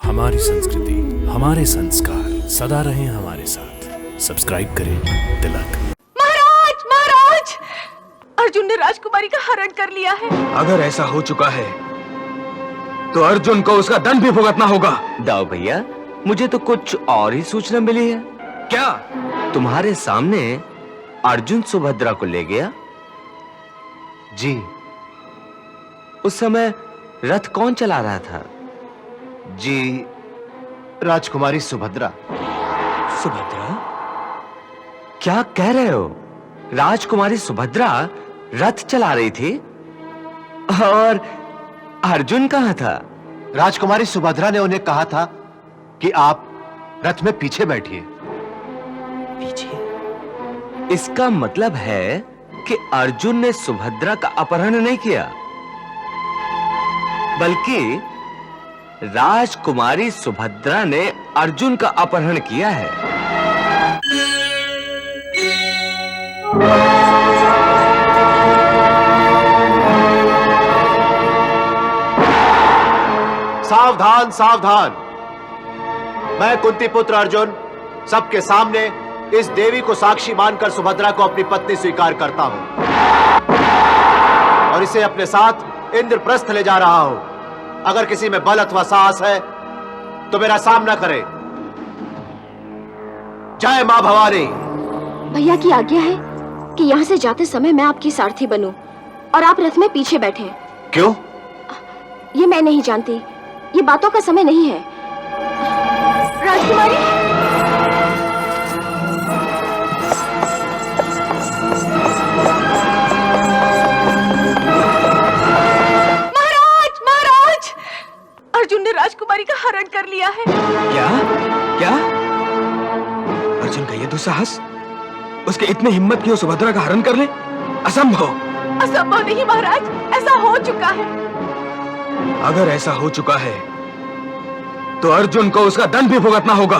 हमारी संस्कृति, हमारे संस्कार सदा रहें हमारे साथ। सब्सक्राइब करें तिलक। महाराज, महाराज, अर्जुन ने राजकुमारी का हरण कर लिया है। अगर ऐसा हो चुका है तो अर्जुन को उसका दंड भी भुगतना होगा। दाऊ भैया, मुझे तो कुछ और ही सूचना मिली है। क्या? तुम्हारे सामने अर्जुन सुभद्रा को ले गया? जी। उस समय रथ कौन चला रहा था? जी, राजकुमारी सुभद्रा। सुभद्रा? क्या कह रहे हो? राजकुमारी सुभद्रा रथ चला रही थी? और अर्जुन कहां था? राजकुमारी सुभद्रा ने उन्हें कहा था कि आप रथ में पीछे बैठिए। पीछे? इसका मतलब है कि अर्जुन ने सुभद्रा का अपहरण नहीं किया, बल्कि राजकुमारी सुभद्रा ने अर्जुन का अपहरण किया है। सावधान, सावधान। मैं कुंती पुत्र अर्जुन सबके सामने इस देवी को साक्षी मानकर सुभद्रा को अपनी पत्नी स्वीकार करता हूं और इसे अपने साथ इंद्रप्रस्थ ले जा रहा हूं। अगर किसी में बल अथवा साहस है तो मेरा सामना करे। जय मां भवानी। भैया की आज्ञा है कि यहाँ से जाते समय मैं आपकी सारथी बनूं और आप रथ में पीछे बैठे। क्यों? ये मैं नहीं जानती, ये बातों का समय नहीं है। राजकुमारी, महाराज, महाराज, अर्जुन ने राजकुमारी का हरण कर लिया है। क्या? क्या? अर्जुन का ये दुस्साहस, उसके इतने हिम्मत की वो सुभद्रा का हरण कर ले? असंभव। असंभव नहीं महाराज, ऐसा हो चुका है। अगर ऐसा हो चुका है तो अर्जुन को उसका दंड भी भुगतना होगा।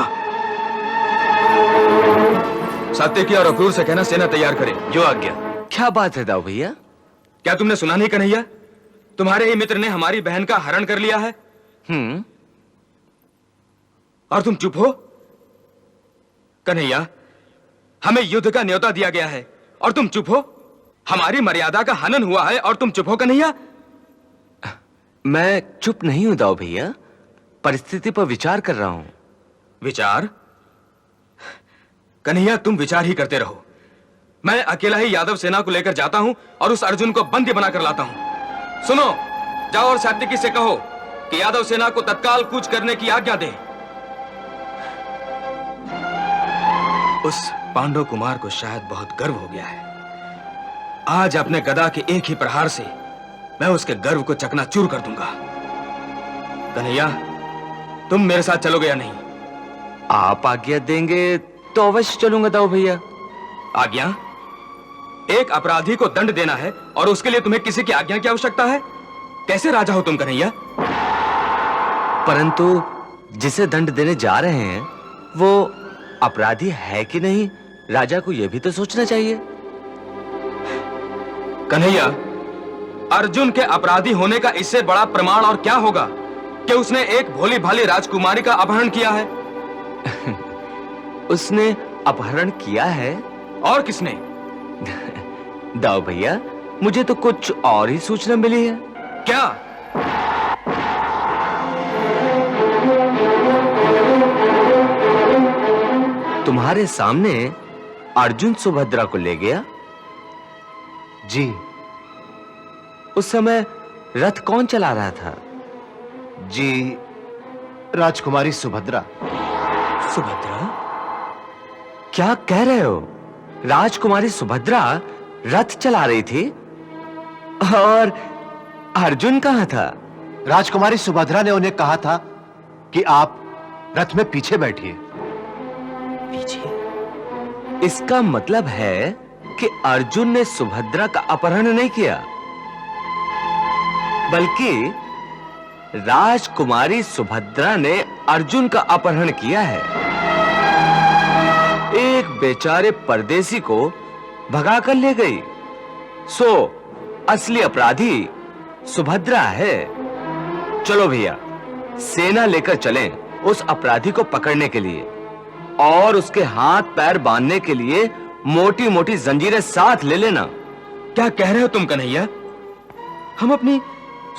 सात्यकी और अक्रूर से कहना सेना तैयार करें। जो आज्ञा। क्या बात है दाऊ भैया? क्या तुमने सुना नहीं कन्हैया? तुम्हारे ही मित्र ने हमारी बहन का हरण कर लिया है। और तुम चुप हो? कन्हैया, हमें युद्ध का न्योता दिया गया है और तुम चुप हो? हमारी मर्यादा का हनन हुआ है और तुम चुप हो कन्हैया? मैं चुप नहीं हूं दाऊ भैया, परिस्थिति पर विचार कर रहा हूं। विचार? कन्हैया, तुम विचार ही करते रहो। मैं अकेला ही यादव सेना को लेकर जाता हूं और उस अर्जुन को बंदी बनाकर लाता हूं। सुनो, जाओ और सात्यकी से कहो कि यादव सेना को तत्काल कूच करने की आज्ञा दे। उस पांडव कुमार को शायद बहुत गर्व हो गया है। आज अपने गदा के एक ही प्रहार से मैं उसके गर्व को चकनाचूर कर दूंगा। कन्हैया, तुम मेरे साथ चलोगे या नहीं? आप आज्ञा देंगे तो अवश्य चलूंगा दाऊ भैया। आज्ञा? एक अपराधी को दंड देना है और उसके लिए तुम्हें किसी की आज्ञा की आवश्यकता है? कैसे राजा हो तुम कन्हैया? परंतु जिसे दंड देने जा रहे हैं वो अपराधी है कि नहीं, राजा को यह भी तो सोचना चाहिए। कन्हैया, अर्जुन के अपराधी होने का इससे बड़ा प्रमाण और क्या होगा कि उसने एक भोली भाली राजकुमारी का अपहरण किया है। उसने अपहरण किया है? और किसने? दाऊ भैया, मुझे तो कुछ और ही सूचना मिली है। क्या? तुम्हारे सामने अर्जुन सुभद्रा को ले गया? जी। उस समय रथ कौन चला रहा था? जी, राजकुमारी सुभद्रा। सुभद्रा? क्या कह रहे हो? राजकुमारी सुभद्रा रथ चला रही थी? और अर्जुन कहां था? राजकुमारी सुभद्रा ने उन्हें कहा था कि आप रथ में पीछे बैठिए। पीछे? इसका मतलब है कि अर्जुन ने सुभद्रा का अपहरण नहीं किया, बल्कि राजकुमारी सुभद्रा ने अर्जुन का अपहरण किया है। एक बेचारे परदेसी को भगा कर ले गई। सो असली अपराधी सुभद्रा है। चलो भैया, सेना लेकर चलें उस अपराधी को पकड़ने के लिए, और उसके हाथ पैर बांधने के लिए मोटी मोटी जंजीरें साथ ले लेना। क्या कह रहे हो तुम कन्हैया? हम अपनी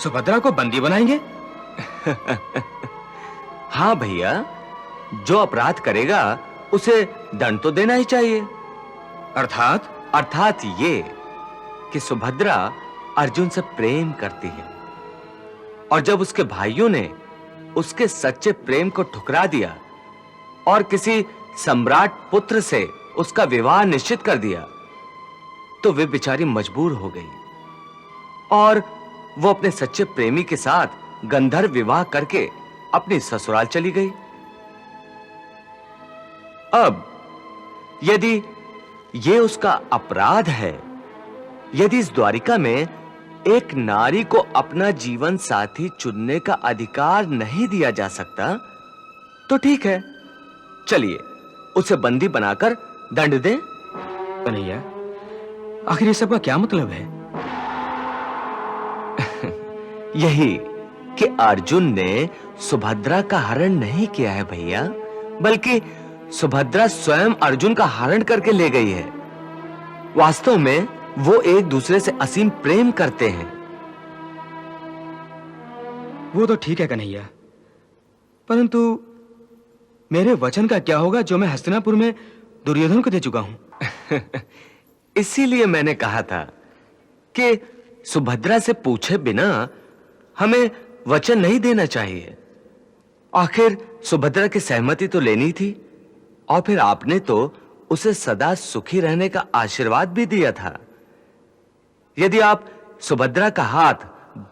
सुभद्रा को बंदी बनाएंगे? हाँ भैया, जो अपराध करेगा उसे दंड तो देना ही चाहिए। अर्थात ये कि सुभद्रा अर्जुन से प्रेम करती है, और जब उसके भाइयों ने उसके सच्चे प्रेम को ठुकरा दिया और किसी सम्राट पुत्र से उसका विवाह निश्चित कर दिया, तो वे बेचारी मजबूर हो गई और वो अपने सच्चे प्रेमी के साथ गंधर्व विवाह करके अपनी ससुराल चली गई। अब यदि ये उसका अपराध है, यदि इस द्वारिका में एक नारी को अपना जीवन साथी चुनने का अधिकार नहीं दिया जा सकता, तो ठीक है, चलिए उसे बंदी बनाकर दंड दें। कन्हैया, आखिर ये सब का क्या मतलब है? यही कि अर्जुन ने सुभद्रा का हरण नहीं किया है भैया, बल्कि सुभद्रा स्वयं अर्जुन का हरण करके ले गई है। वास्तव में वो एक दूसरे से असीम प्रेम करते हैं। वो तो ठीक है कन्हैया, परंतु मेरे वचन का क्या होगा जो मैं हस्तिनापुर में दुर्योधन को दे चुका हूं? इसीलिए मैंने कहा था कि सुभद्रा से पूछे बिना हमें वचन नहीं देना चाहिए। आखिर सुभद्रा की सहमति तो लेनी थी, और फिर आपने तो उसे सदा सुखी रहने का आशीर्वाद भी दिया था। यदि आप सुभद्रा का हाथ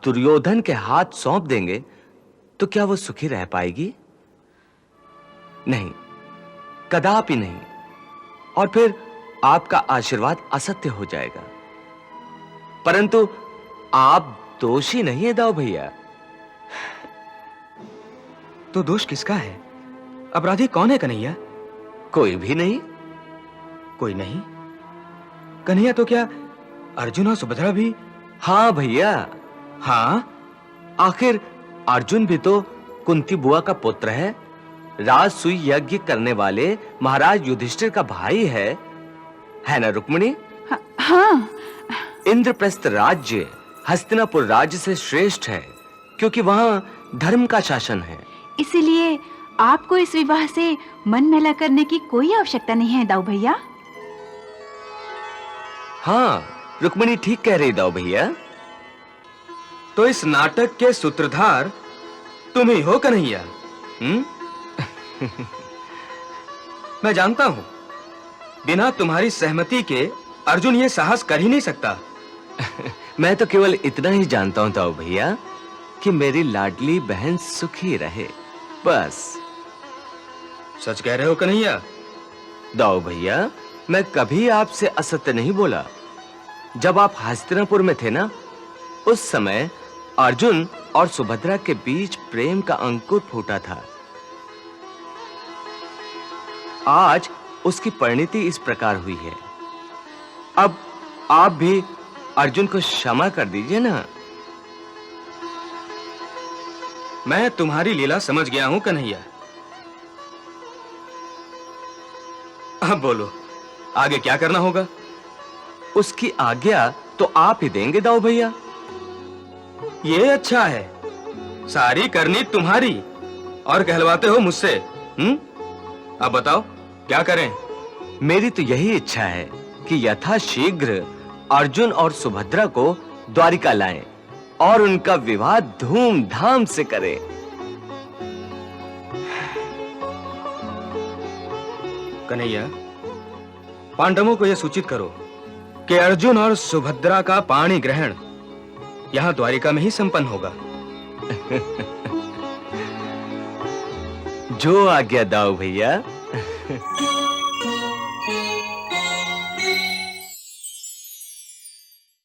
दुर्योधन के हाथ सौंप देंगे, तो क्या वो सुखी रह पाएगी? नहीं, कदापि नहीं। और फिर आपका आशीर्वाद असत्य हो जाएगा। परंतु आप दोषी नहीं है दाऊ भैया। तो दोष किसका है? अपराधी कौन है कन्हैया? कोई भी नहीं। कोई नहीं? कन्हैया, तो क्या अर्जुन और सुभद्रा भी? हाँ भैया, हाँ। आखिर अर्जुन भी तो कुंती बुआ का पुत्र है, राजसूय यज्ञ करने वाले महाराज युधिष्ठिर का भाई है ना रुक्मिणी? हाँ। इंद्रप्रस्थ राज्य हस्तिनापुर राज्य से श्रेष्ठ है, क्योंकि वहां धर्म का शासन है। इसीलिए आपको इस विवाह से मन मैला करने की कोई आवश्यकता नहीं है दाऊ भैया। हाँ, रुक्मिणी ठीक कह रही दाऊ भैया। तो इस नाटक के सूत्रधार तुम ही हो कन्हैया? मैं जानता हूं, बिना तुम्हारी सहमति के अर्जुन ये साहस कर ही नहीं सकता। मैं तो केवल इतना ही जानता हूं दाऊ भैया कि मेरी लाडली बहन सुखी रहे, बस। सच कह रहे हो कन्हैया? दाऊ भैया, मैं कभी आपसे असत्य नहीं बोला। जब आप हस्तिनापुर में थे ना, उस समय अर्जुन और सुभद्रा के बीच प्रेम का अंकुर फूटा था। आज उसकी परिणति इस प्रकार हुई है। अब आप भी अर्जुन को क्षमा कर दीजिए ना। मैं तुम्हारी लीला समझ गया हूं कन्हैया। अब बोलो, आगे क्या करना होगा? उसकी आज्ञा तो आप ही देंगे दाऊ भैया। ये अच्छा है, सारी करनी तुम्हारी और कहलवाते हो मुझसे। अब बताओ क्या करें? मेरी तो यही इच्छा है कि यथाशीघ्र अर्जुन और सुभद्रा को द्वारिका लाएं और उनका विवाह धूमधाम से करें। कन्हैया, पांडवों को यह सूचित करो कि अर्जुन और सुभद्रा का पाणी ग्रहण यहां द्वारिका में ही संपन्न होगा। जो आज्ञा दाऊ भैया।